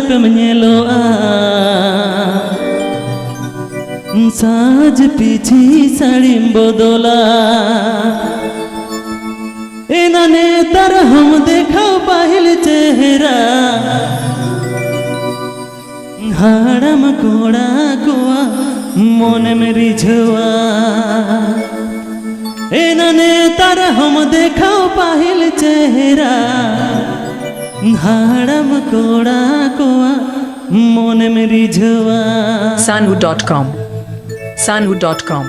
रूपम ᱧᱮᱞᱚᱜᱼᱟ साज पीछी साड़ीम बदला एना नेतर हम देखा पाहिल चेहरा हाड़म कोड़ा कोआ मन में रिझवा एना नेतर हम देखा पाहिल चेहरा हाड़म कोड़ा कोआ मन में रिझवा Sanhu.com Sanhu.com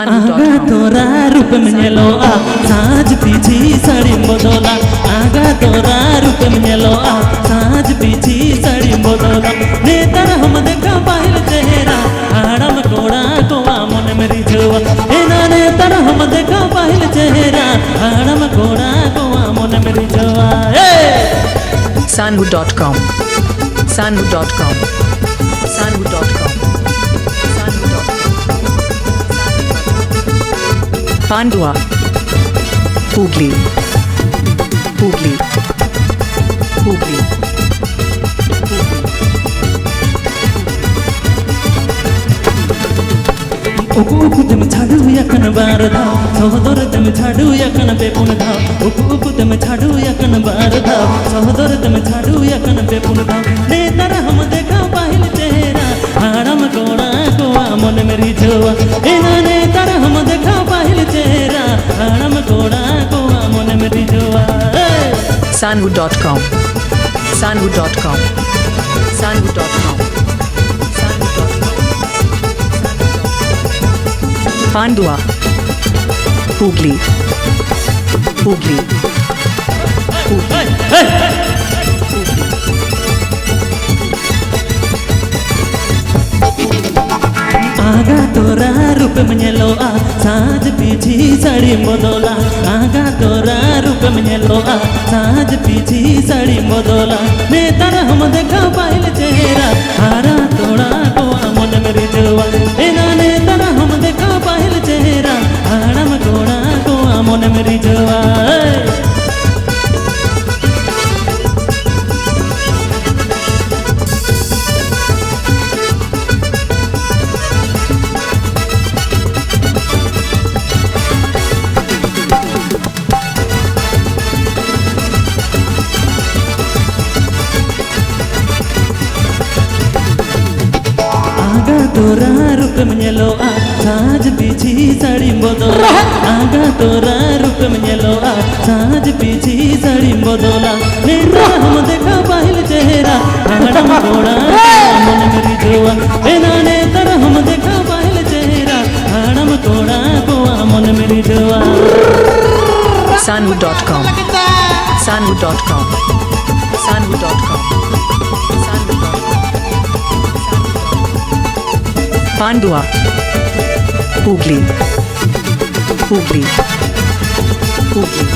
आगा तोरा रूप में ᱧᱮᱞᱚᱜᱼᱟ साज पीछी साड़ी बदला आगा तोरा रूप में ᱧᱮᱞᱚᱜᱼᱟ साज पीछी साड़ी बदला नेतर हम देखा पाहिल चेहरा हाड़म कोड़ा कोआ मन में रिझवा एना नेतर हम देखा पाहिल चेहरा हाड़म कोड़ा कोआ मन में रिझवा Sanhu.com Sanhu.com Sanhu.com Pandua Hooghly Hooghly Hooghly उकु उकु तम छाडू यकन बार धाव सहोदर तम छाडू यकन बेपुन धाव उकु उकु तम छाडू यकन बार धाव सहोदर तम छाडू यकन बेपुन धाव नेतर हम देखा पाहिल चेहरा हाड़म कोड़ा कोआ मन में रिझवा एना नेतर हम देखा पाहिल चेहरा हाड़म कोड़ा कोआ मन में रिझवा Sanhu.com Sanhu.com Sanhu.com Pandua Hooghly Hooghly आगा तोरा रूप में ᱧᱮᱞᱚᱜᱼᱟ साज पीछी साड़ी बदला आगा तोरा रूप में ᱧᱮᱞᱚᱜᱼᱟ साज पीछी साड़ी बदला नेतर हम देखा पाहिल चेहरा हारा तोड़ा कोआ मन में रिझवा एना नेतर हम देखा पाहिल चेहरा हाड़म कोड़ा कोआ मन में रिझवा आगा तोरा रूप में ᱧᱮᱞᱚᱜᱼᱟ साज पीछी साड़ी बदला आगा तोरा रूप में ᱧᱮᱞᱚᱜᱼᱟ साज पीछी साड़ी बदला नेतर हम देखा पाहिल चेहरा हाड़म कोड़ा मन में रिझवा एना नेतर हम देखा पाहिल चेहरा हाड़म कोड़ा कोआ मन में रिझवा Sanhu.com Sanhu.com Sanhu.com Pandua Hooghly Hooghly Hooghly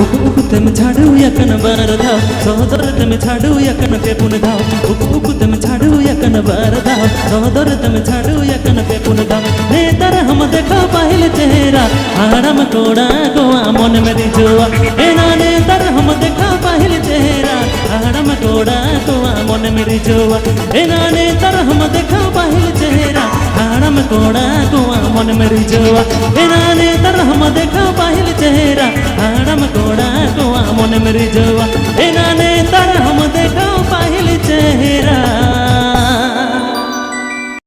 उकु उकु तम छाडू यकन बार धाव सहोदर तम छाडू यकन बेपुन धाव उकु उकु तम छाडू यकन बार धाव सहोदर तम छाडू यकन बेपुन धाव नेतर हम देखा पाहिल चेहरा हाड़म कोड़ा कोआ मन में रिझवा एना नेतर हम देखा पाहिल चेहरा हाड़म कोड़ा कोआ मन में रिझवा एना नेतर हम देखा पाहिल चेहरा हाड़म कोड़ा कोआ मन में रिझवा एना नेतर हम देखा